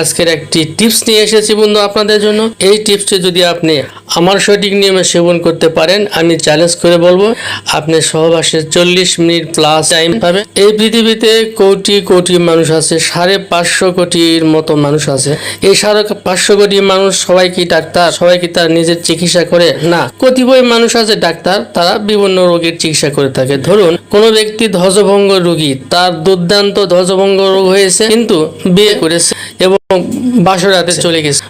আজকের একটি টিপস নিয়ে এসেছি বন্ধু আপনাদের জন্য। এই টিপসটি যদি আপনি আমার সঠিক নিয়মে সেবন করতে পারেন, আমি চ্যালেঞ্জ করে বলবো আপনি সহবাসে 40 মিনিট প্লাস টাইম পাবেন। এই পৃথিবীতে কোটি কোটি মানুষ আছে, 550 কোটির মতো মানুষ আছে। এই 550 কোটি মানুষ সবাই কি ডাক্তার? সবাই কি তার নিজের চিকিৎসা করে? না, কতিপয় মানুষ আছে ডাক্তার, তারা বিভিন্ন রোগের চিকিৎসা করে থাকে। ধরুন কোন ব্যক্তি ধ্বজভঙ্গ রোগী, তার দুর্দান্ত ধ্বজভঙ্গ রোগ হয়েছে, কিন্তু বিয়ে করেছে এবং বাসরাতে চলে গেছে।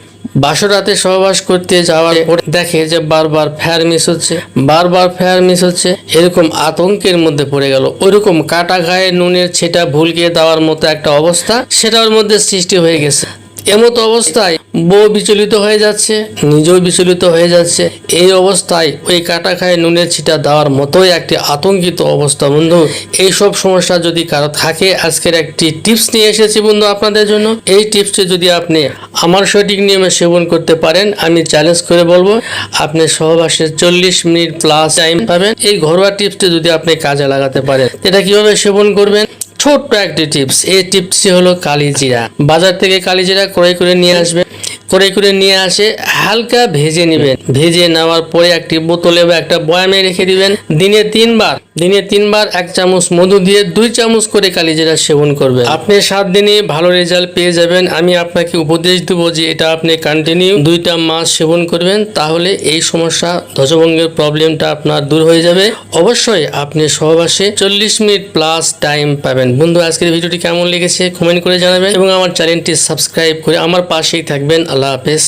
বাসরাতে সহবাস করতে যাওয়ার পরে দেখে যে বারবার ফেয়ার মিস হচ্ছে, এরকম আতঙ্কের মধ্যে পড়ে গেল। ওইরকম কাটা গায়ে নুনের ছেটা ভুলকে দেওয়ার মতো একটা অবস্থা সেটার মধ্যে সৃষ্টি হয়ে গেছে। এমতো অবস্থায় বউ বিচলিত হয়ে যাচ্ছে, নিজেও বিচলিত হয়ে যাচ্ছে। এই অবস্থায় ওই কাটা খায় নুনের ছিটা দেওয়ার মতোই একটি আতঙ্কিত অবস্থা। বন্ধু, এইসব সমস্যা যদি কারো থাকে, আজকের একটি টিপস নিয়ে এসেছি বন্ধু আপনাদের জন্য। এই টিপসটি যদি আপনি আমার সঠিক নিয়মে সেবন করতে পারেন, আমি চ্যালেঞ্জ করে বলবো আপনি সহবাসে 40 মিনিট প্লাস টাইম পাবেন। এই ঘরোয়া টিপসটি যদি আপনি কাজে লাগাতে পারেন, এটা কিভাবে সেবন করবেন? ছোট্ট একটি টিপস। এই টিপসটি হলো কালিজিরা। বাজার থেকে কালিজিরা ক্রয় করে নিয়ে আসবে। ক্রয় করে নিয়ে আসে হালকা ভেজে নেবেন। ভেজে নেওয়ার পরে একটি বোতলে বা একটা বয়ামে রেখে দিবেন। দিনে তিনবার 1 চামচ মধু দিয়ে 2 চামচ করে কালিজিরা সেবন করবেন। আপনি 7 দিনে ভালো রেজাল্ট পেয়ে যাবেন। আমি আপনাকে উপদেশ দেবো যে এটা আপনি কন্টিনিউ 2টা মাস সেবন করবেন, তাহলে এই সমস্যা ধ্বজভঙ্গের প্রবলেমটা আপনার দূর হয়ে যাবে। অবশ্যই আপনি সহবাসে 40 মিনিট প্লাস টাইম পাবেন। বন্ধু, আজকের ভিডিওটি কেমন লেগেছে কমেন্ট করে জানাবেন এবং আমার চ্যানেলটি সাবস্ক্রাইব করে আমার পাশেই থাকবেন। আল্লাহ হাফেজ।